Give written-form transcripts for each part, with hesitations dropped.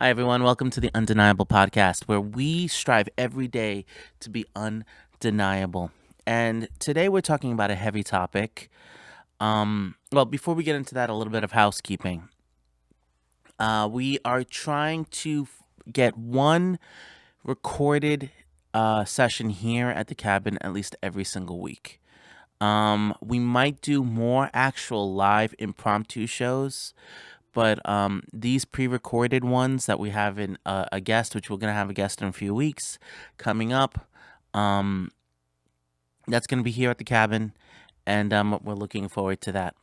Hi, everyone. Welcome to the Undeniable Podcast, where we strive every day to be undeniable. And today we're talking about a heavy topic. Well, before we get into that, a little bit of housekeeping. We are trying to get one recorded session here at the cabin at least every single week. We might do more actual live impromptu shows, but these pre-recorded ones that we have in a guest, which we're gonna have a guest in a few weeks coming up, um, that's gonna be here at the cabin, and we're looking forward to that.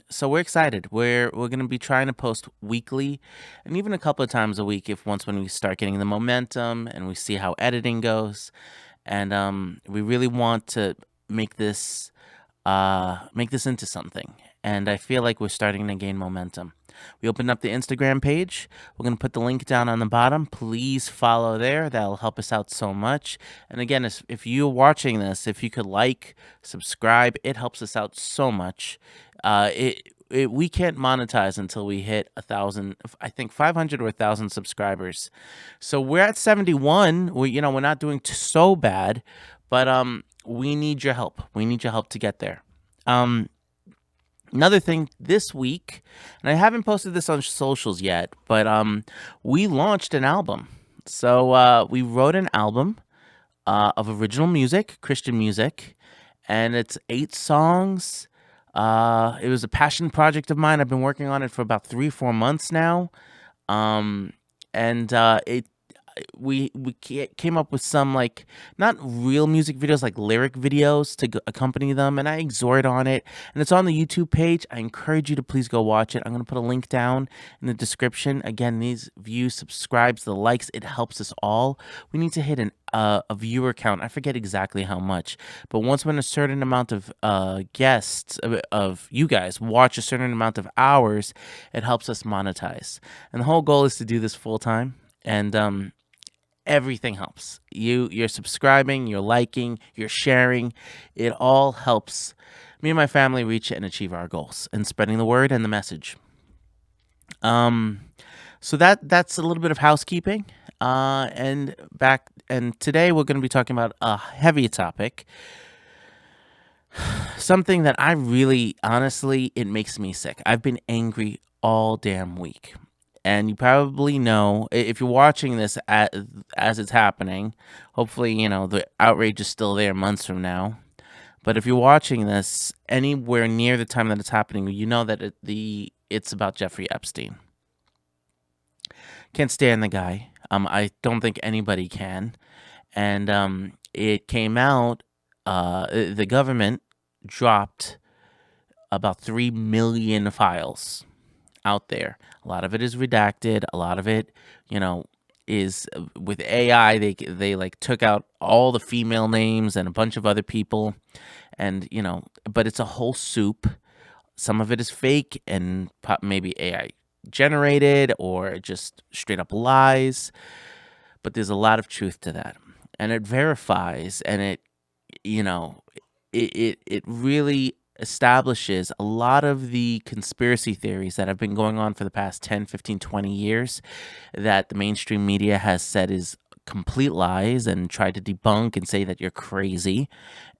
So we're excited. We're gonna be trying to post weekly, and even a couple of times a week if once when we start getting the momentum and we see how editing goes, and we really want to make this make this into something. And I feel like we're starting to gain momentum. We opened up the Instagram page. We're going to put the link down on the bottom. Please follow there. That'll help us out so much. And again, if you're watching this, if you could like, subscribe, it helps us out so much. We can't monetize until we hit 1,000, I think 500 or 1,000 subscribers. So we're at 71. We're not doing so bad, but we need your help. We need your help to get there. Um, Another thing this week, and I haven't posted this on socials yet, but we launched an album. So we wrote an album of original music, Christian music, and it's 8 songs. It was a passion project of mine. I've been working on it for about 3-4 months now. Um, and it we came up with some, like, not real music videos, like lyric videos to accompany them, and I exhort on it, and it's on the YouTube page. I encourage you to please go watch it. I'm going to put a link down in the description. Again, these views, subscribes, the likes, it helps us all. We need to hit a viewer count. I forget exactly how much, but once when a certain amount of guests of you guys watch a certain amount of hours, it helps us monetize. And the whole goal is to do this full time, and everything helps. You're subscribing, you're liking, you're sharing. It all helps me and my family reach and achieve our goals and spreading the word and the message. Um so that's a little bit of housekeeping. And today we're going to be talking about a heavy topic, something that I really, honestly, it makes me sick. I've been angry all damn week. And you probably know, if you're watching this as it's happening, hopefully, the outrage is still there months from now. But if you're watching this anywhere near the time that it's happening, you know that it's about Jeffrey Epstein. Can't stand the guy. I don't think anybody can. And it came out, the government dropped about 3 million files out there. A lot of it is redacted. A lot of it, is with AI. They like took out all the female names and a bunch of other people, and but it's a whole soup. Some of it is fake and maybe AI generated or just straight up lies. But there's a lot of truth to that, and it verifies, and you know it really establishes a lot of the conspiracy theories that have been going on for the past 10, 15, 20 years that the mainstream media has said is complete lies and tried to debunk and say that you're crazy.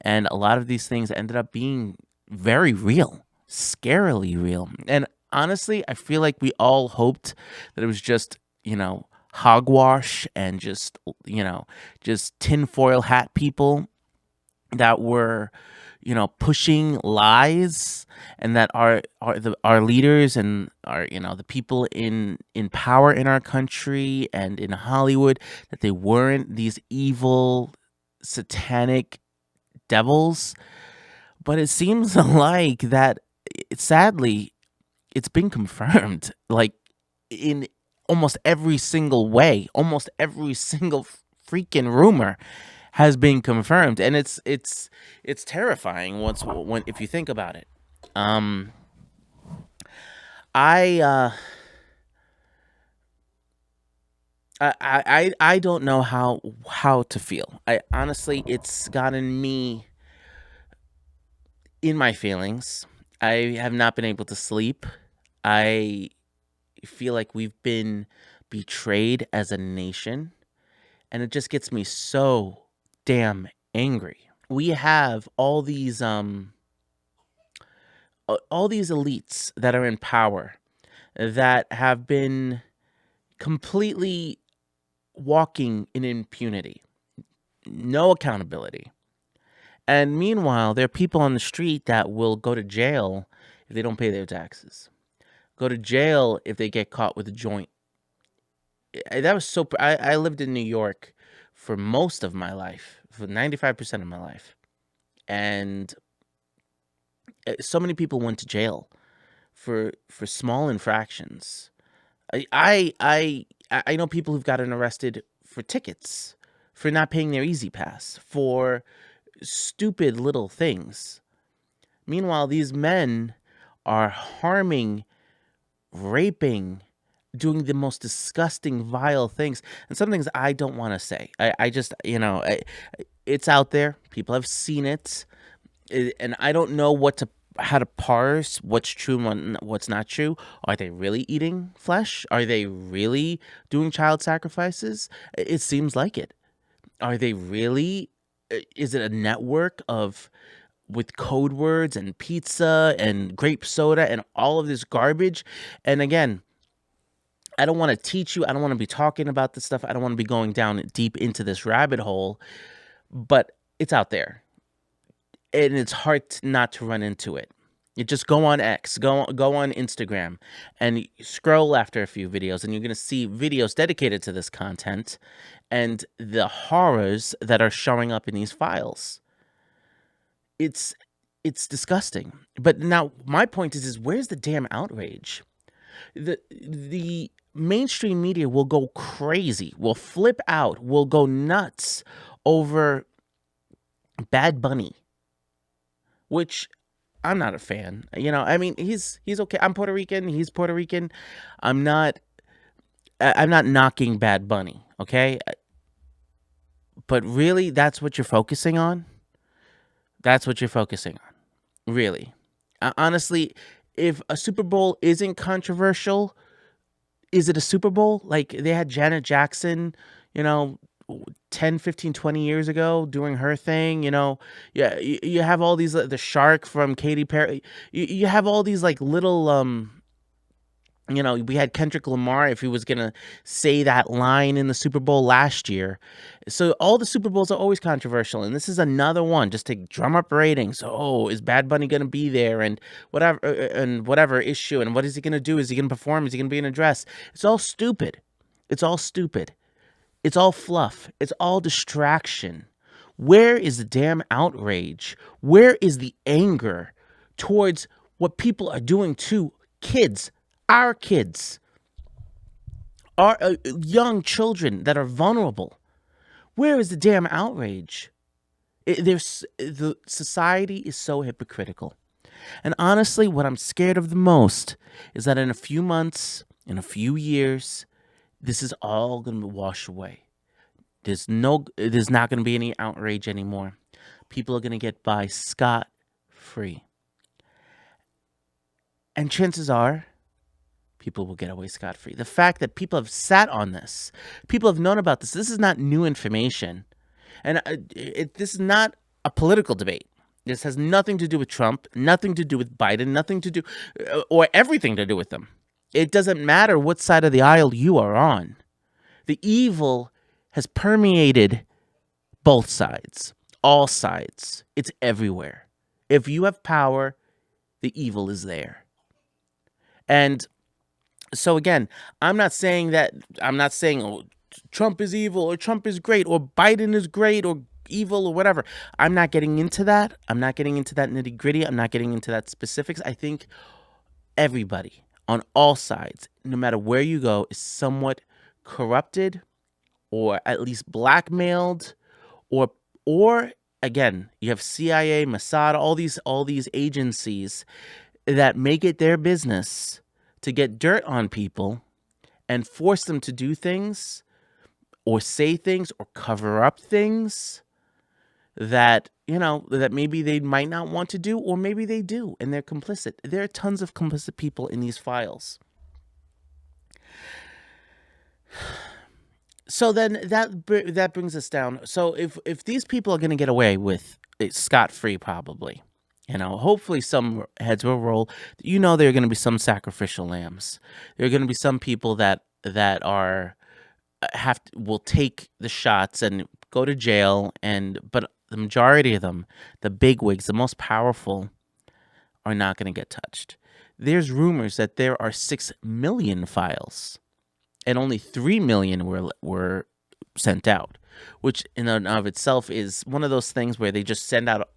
And a lot of these things ended up being very real, scarily real. And honestly, I feel like we all hoped that it was just, hogwash and just tinfoil hat people that were, pushing lies, and that our leaders and the people in power in our country and in Hollywood, that they weren't these evil satanic devils. But it seems like that, sadly, it's been confirmed, like, in almost every single way. Almost every single freaking rumor has been confirmed, and it's terrifying when if you think about it. Um, I uh, I don't know how to feel. I honestly, it's gotten me in my feelings. I have not been able to sleep. I feel like we've been betrayed as a nation, and it just gets me so damn angry. We have all these elites that are in power that have been completely walking in impunity, no accountability. And meanwhile, there are people on the street that will go to jail if they don't pay their taxes, go to jail if they get caught with a joint. That was so. I lived in New York for most of my life, for 95% of my life. And so many people went to jail for small infractions. I I I I know people who've gotten arrested for tickets, for not paying their Easy Pass, for stupid little things. Meanwhile, these men are harming, raping, doing the most disgusting, vile things, and some things I don't want to say. I just, it's out there. People have seen it, and I don't know how to parse what's true and what's not true. Are they really eating flesh? Are they really doing child sacrifices? It seems like it. Are they really? Is it a network of with code words and pizza and grape soda and all of this garbage? And again, I don't want to teach you. I don't want to be talking about this stuff. I don't want to be going down deep into this rabbit hole, but it's out there, and it's hard not to run into it. You just go on X, go on Instagram, and scroll after a few videos, and you're gonna see videos dedicated to this content and the horrors that are showing up in these files. It's it's disgusting. But now my point is where's the damn outrage? The mainstream media will go crazy, will flip out, will go nuts over Bad Bunny, which I'm not a fan. I mean, he's okay. I'm Puerto Rican. He's Puerto Rican. I'm not. I'm not knocking Bad Bunny. Okay, but really, that's what you're focusing on. That's what you're focusing on. Really, honestly, if a Super Bowl isn't controversial, is it a Super Bowl? Like they had Janet Jackson, you know, 10, 15, 20 years ago doing her thing, yeah, you have all these, the shark from Katy Perry. You have all these like little, we had Kendrick Lamar if he was going to say that line in the Super Bowl last year. So all the Super Bowls are always controversial. And this is another one just to drum up ratings. Oh, is Bad Bunny going to be there? And whatever issue. And what is he going to do? Is he going to perform? Is he going to be in a dress? It's all stupid. It's all stupid. It's all fluff. It's all distraction. Where is the damn outrage? Where is the anger towards what people are doing to kids, our kids, our young children that are vulnerable? Where is the damn outrage? The society is so hypocritical. And honestly, what I'm scared of the most is that in a few months, in a few years, this is all going to wash away. There's not going to be any outrage anymore. People are going to get by scot free. And chances are, people will get away scot free. The fact that people have sat on this, people have known about this. This is not new information. And this is not a political debate. This has nothing to do with Trump, nothing to do with Biden, nothing to do, or everything to do with them. It doesn't matter what side of the aisle you are on. The evil has permeated both sides, all sides. It's everywhere. If you have power, the evil is there. And so again, I'm not saying oh, Trump is evil or Trump is great or Biden is great or evil or whatever. I'm not getting into that. I'm not getting into that nitty gritty. I'm not getting into that specifics. I think everybody on all sides, no matter where you go, is somewhat corrupted or at least blackmailed, or again, you have CIA, Mossad, all these agencies that make it their business to get dirt on people and force them to do things or say things or cover up things that that maybe they might not want to do, or maybe they do and they're complicit. There are tons of complicit people in these files. So then that brings us down. So if these people are going to get away with it scot free, probably, hopefully some heads will roll. There are going to be some sacrificial lambs. There are going to be some people that are will take the shots and go to jail, but the majority of them, the bigwigs, the most powerful, are not going to get touched. There's rumors that there are 6 million files and only 3 million were sent out, which in and of itself is one of those things where they just send out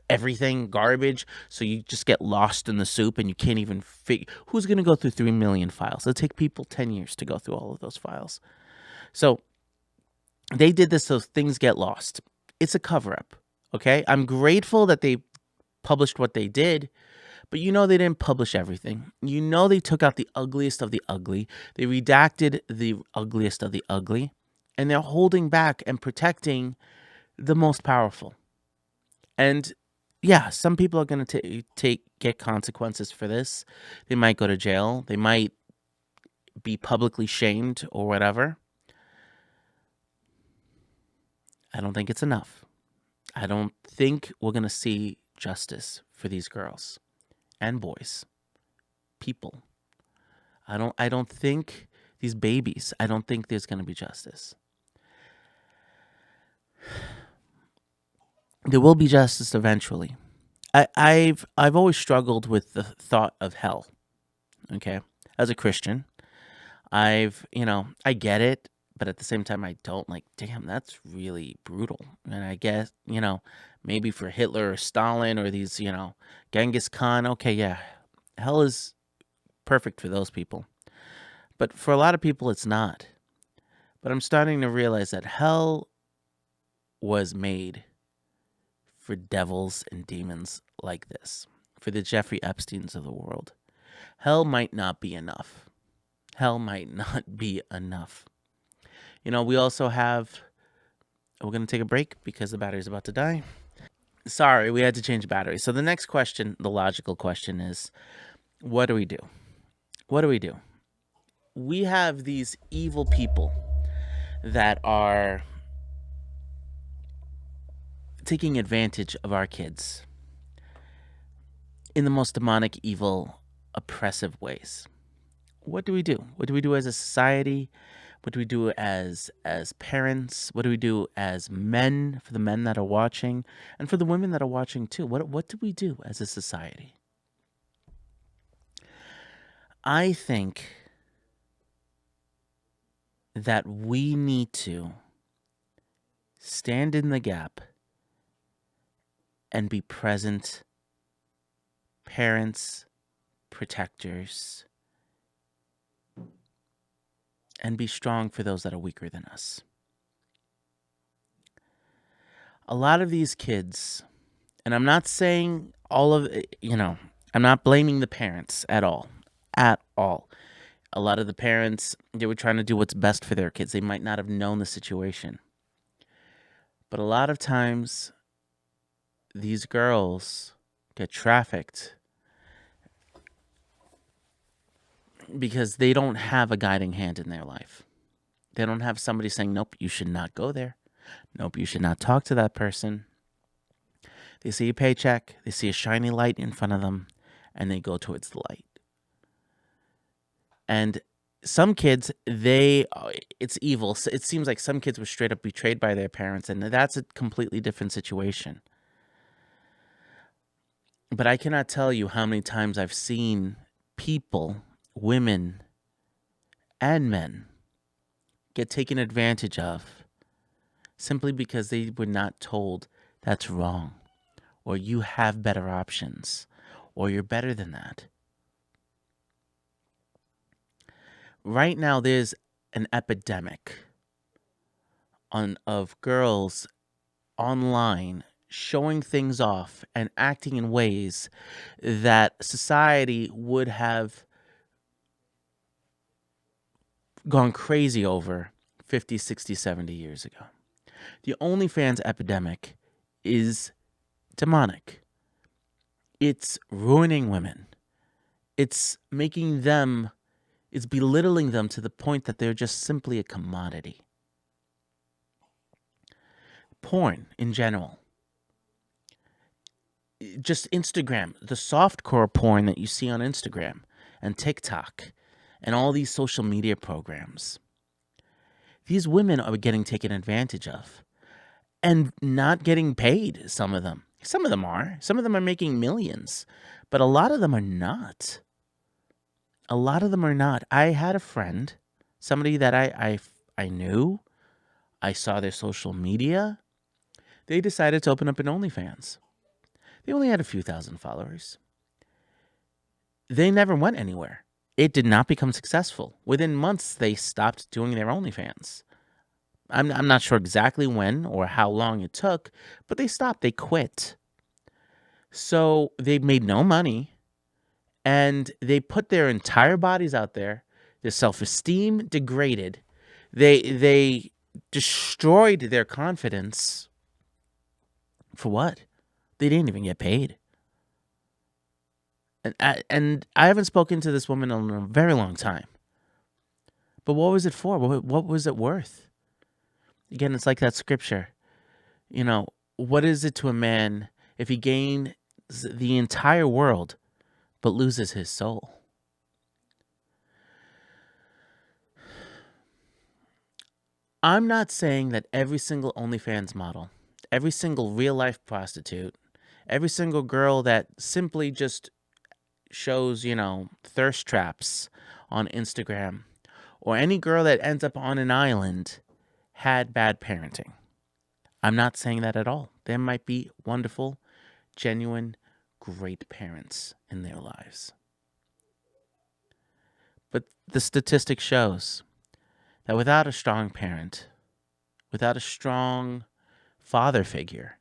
everything garbage, so you just get lost in the soup and you can't even figure who's going to go through 3 million files. It'll take people 10 years to go through all of those files. So they did this so things get lost. It's a cover up. Okay, I'm grateful that they published what they did. But they didn't publish everything. They took out the ugliest of the ugly. They redacted the ugliest of the ugly. And they're holding back and protecting the most powerful. And yeah, some people are going to get consequences for this. They might go to jail. They might be publicly shamed or whatever. I don't think it's enough. I don't think we're going to see justice for these girls and boys, people. I don't think these babies, I don't think there's going to be justice. There will be justice eventually. I've always struggled with the thought of hell. Okay, as a Christian, I get it, but at the same time, I don't. Like, damn, that's really brutal. And I guess maybe for Hitler or Stalin or these Genghis Khan, okay, yeah, hell is perfect for those people. But for a lot of people, it's not. But I'm starting to realize that hell was made for devils and demons like this, for the Jeffrey Epsteins of the world. Hell might not be enough. Hell might not be enough. We also have, we're going to take a break because the battery's about to die. Sorry, we had to change battery. So the next question, the logical question is, what do we do? What do we do? We have these evil people that are taking advantage of our kids in the most demonic, evil, oppressive ways. What do we do? What do we do as a society? What do we do as parents? What do we do as men, for the men that are watching, and for the women that are watching too? What do we do as a society? I think that we need to stand in the gap and be present parents, protectors, and be strong for those that are weaker than us. A lot of these kids, and I'm not saying all of I'm not blaming the parents at all. At all. A lot of the parents, they were trying to do what's best for their kids. They might not have known the situation. But a lot of times, these girls get trafficked because they don't have a guiding hand in their life. They don't have somebody saying, nope, you should not go there. Nope, you should not talk to that person. They see a paycheck, they see a shiny light in front of them, and they go towards the light. And some kids, it's evil. It seems like some kids were straight up betrayed by their parents, and that's a completely different situation. But I cannot tell you how many times I've seen people, women, and men get taken advantage of simply because they were not told that's wrong, or you have better options, or you're better than that. Right now, there's an epidemic of girls online showing things off and acting in ways that society would have gone crazy over 50, 60, 70 years ago. The OnlyFans epidemic is demonic. It's ruining women. It's making them, it's belittling them to the point that they're just simply a commodity. porn in general, just Instagram, the softcore porn that you see on Instagram and TikTok and all these social media programs. These women are getting taken advantage of and not getting paid, some of them. Some of them are. Some of them are making millions, but a lot of them are not. A lot of them are not. I had a friend, somebody that I knew. I saw their social media. They decided to open up an OnlyFans. They only had a few thousand followers. They never went anywhere. It did not become successful. Within months, they stopped doing their OnlyFans. I'm not sure exactly when or how long it took, but they stopped. They quit. So they made no money, and they put their entire bodies out there. Their self-esteem degraded. They destroyed their confidence. For what? They didn't even get paid. And I haven't spoken to this woman in a very long time. But what was it for? What was it worth? Again, it's like that scripture. What is it to a man if he gains the entire world but loses his soul? I'm not saying that every single OnlyFans model, every single real life prostitute, every single girl that simply just shows, thirst traps on Instagram, or any girl that ends up on an island had bad parenting. I'm not saying that at all. There might be wonderful, genuine, great parents in their lives. But the statistic shows that without a strong parent, without a strong father figure,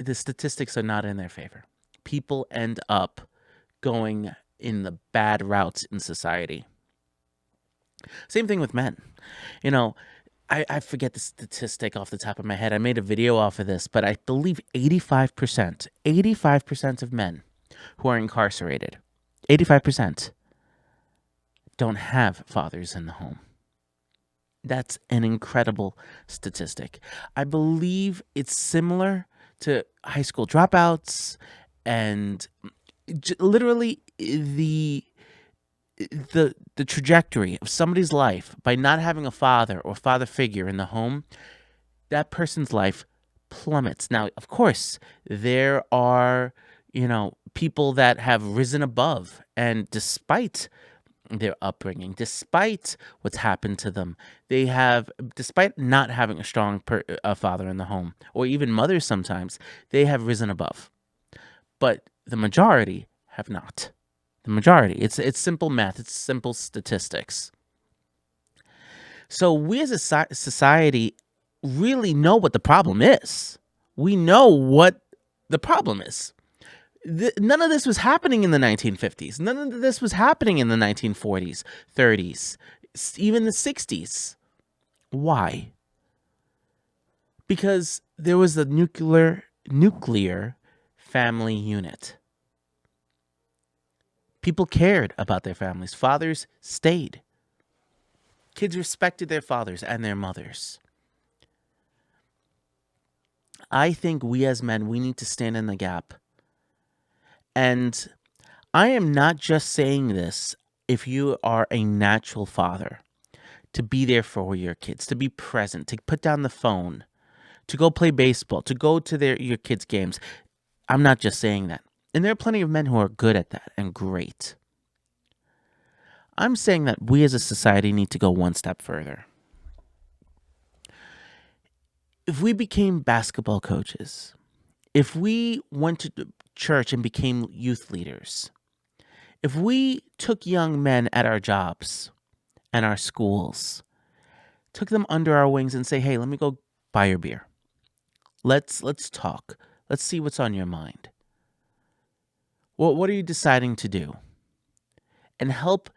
the statistics are not in their favor. People end up going in the bad routes in society. Same thing with men. I forget the statistic off the top of my head. I made a video off of this, but I believe 85% of men who are incarcerated, 85% don't have fathers in the home. That's an incredible statistic. I believe it's similar to high school dropouts and literally the trajectory of somebody's life by not having a father or father figure in the home. That person's life plummets. Now, of course, there are, people that have risen above, and despite their upbringing, despite what's happened to them, despite not having a strong father in the home, or even mothers sometimes, they have risen above. But the majority have not. The majority. It's simple math. It's simple statistics. So we as a society really know what the problem is. We know what the problem is. None of this was happening in the 1950s. None of this was happening in the 1940s, 30s, even the 60s. Why? Because there was the nuclear family unit. People cared about their families. Fathers stayed. Kids respected their fathers and their mothers. I think we as men, we need to stand in the gap. And I am not just saying this if you are a natural father, to be there for your kids, to be present, to put down the phone, to go play baseball, to go to your kids' games. I'm not just saying that. And there are plenty of men who are good at that and great. I'm saying that we as a society need to go one step further. If we became basketball coaches, if we went to church and became youth leaders, if we took young men at our jobs and our schools, took them under our wings and say, hey, let me go buy your beer. Let's talk. Let's see what's on your mind. What are you deciding to do? And help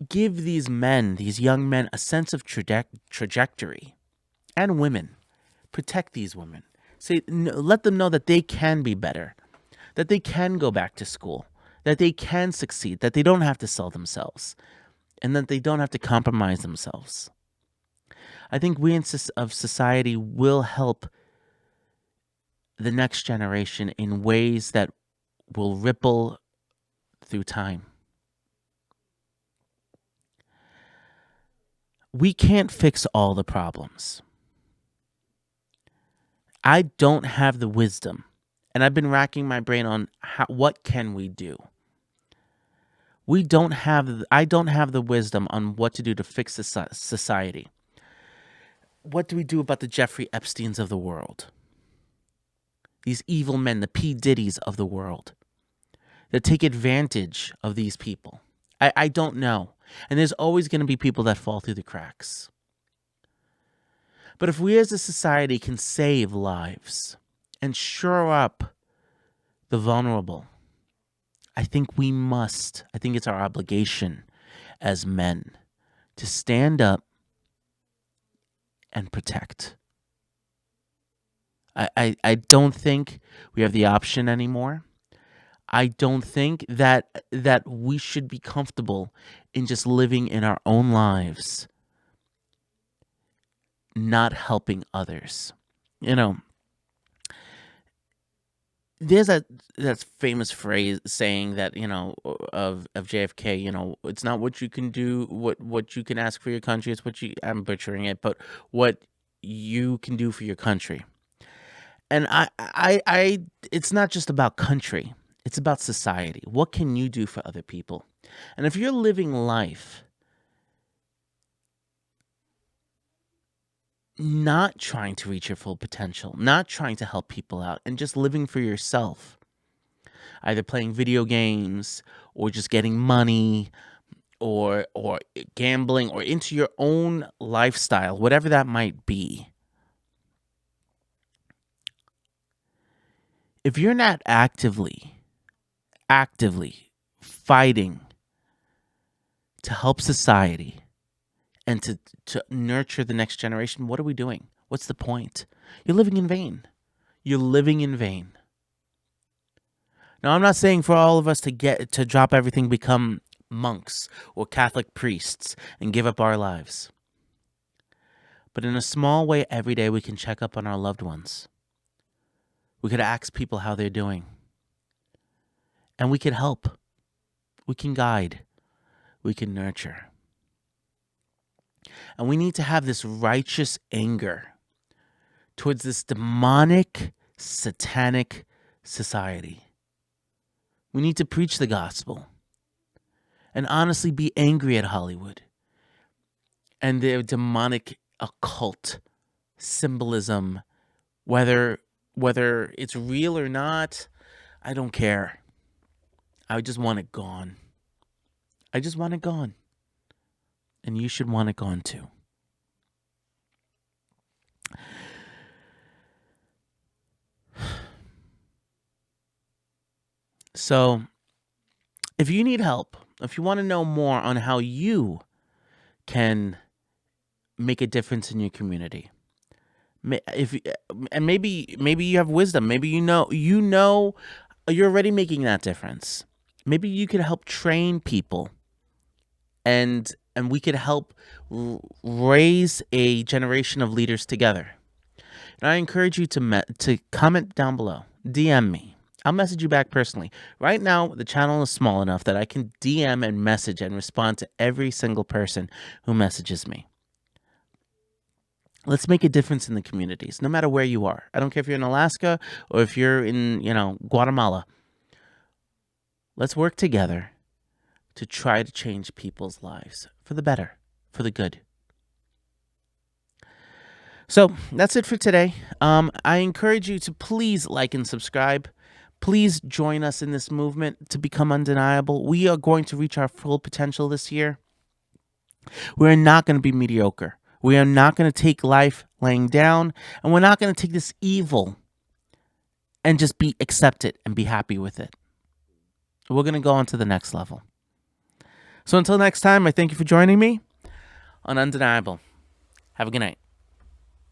give these young men, a sense of trajectory. And women. Protect these women. Let them know that they can be better, that they can go back to school, that they can succeed, that they don't have to sell themselves. and that they don't have to compromise themselves. I think we of society will help the next generation in ways that will ripple through time. We can't fix all the problems. I don't have the wisdom, and I've been racking my brain on what can we do. I don't have the wisdom on what to do to fix society. What do we do about the Jeffrey Epsteins of the world? These evil men, the P. Diddy's of the world, that take advantage of these people. I don't know. And there's always going to be people that fall through the cracks. But if we as a society can save lives and shore up the vulnerable, I think it's our obligation as men to stand up and protect. I don't think we have the option anymore. I don't think that we should be comfortable in just living in our own lives, not helping others. There's that famous phrase saying that, of JFK, it's not what you can do, what you can ask for your country, it's I'm butchering it, but what you can do for your country. And it's not just about country, it's about society. What can you do for other people? And if you're living life not trying to reach your full potential, not trying to help people out, and just living for yourself, either playing video games or just getting money or gambling or into your own lifestyle, whatever that might be. If you're not actively fighting to help society and to nurture the next generation, what are we doing? What's the point? You're living in vain. You're living in vain. Now, I'm not saying for all of us to drop everything, become monks or Catholic priests and give up our lives. But in a small way, every day we can check up on our loved ones. We could ask people how they're doing. And we can help. We can guide. We can nurture. And we need to have this righteous anger towards this demonic, satanic society. We need to preach the gospel and honestly be angry at Hollywood and their demonic occult symbolism, whether it's real or not. I don't care. I just want it gone. I just want it gone. And you should want it gone too. So, if you need help, if you want to know more on how you can make a difference in your community, and maybe you have wisdom, maybe you're already making that difference. Maybe you could help train people, and we could help raise a generation of leaders together. And I encourage you to comment down below, DM me. I'll message you back personally. Right now, the channel is small enough that I can DM and message and respond to every single person who messages me. Let's make a difference in the communities, no matter where you are. I don't care if you're in Alaska or if you're in, Guatemala. Let's work together to try to change people's lives for the better, for the good. So that's it for today. I encourage you to please like and subscribe. Please join us in this movement to become undeniable. We are going to reach our full potential this year. We're not going to be mediocre. We are not going to take life laying down, and we're not going to take this evil and just accept it and be happy with it. We're going to go on to the next level. So until next time, I thank you for joining me on Undeniable. Have a good night.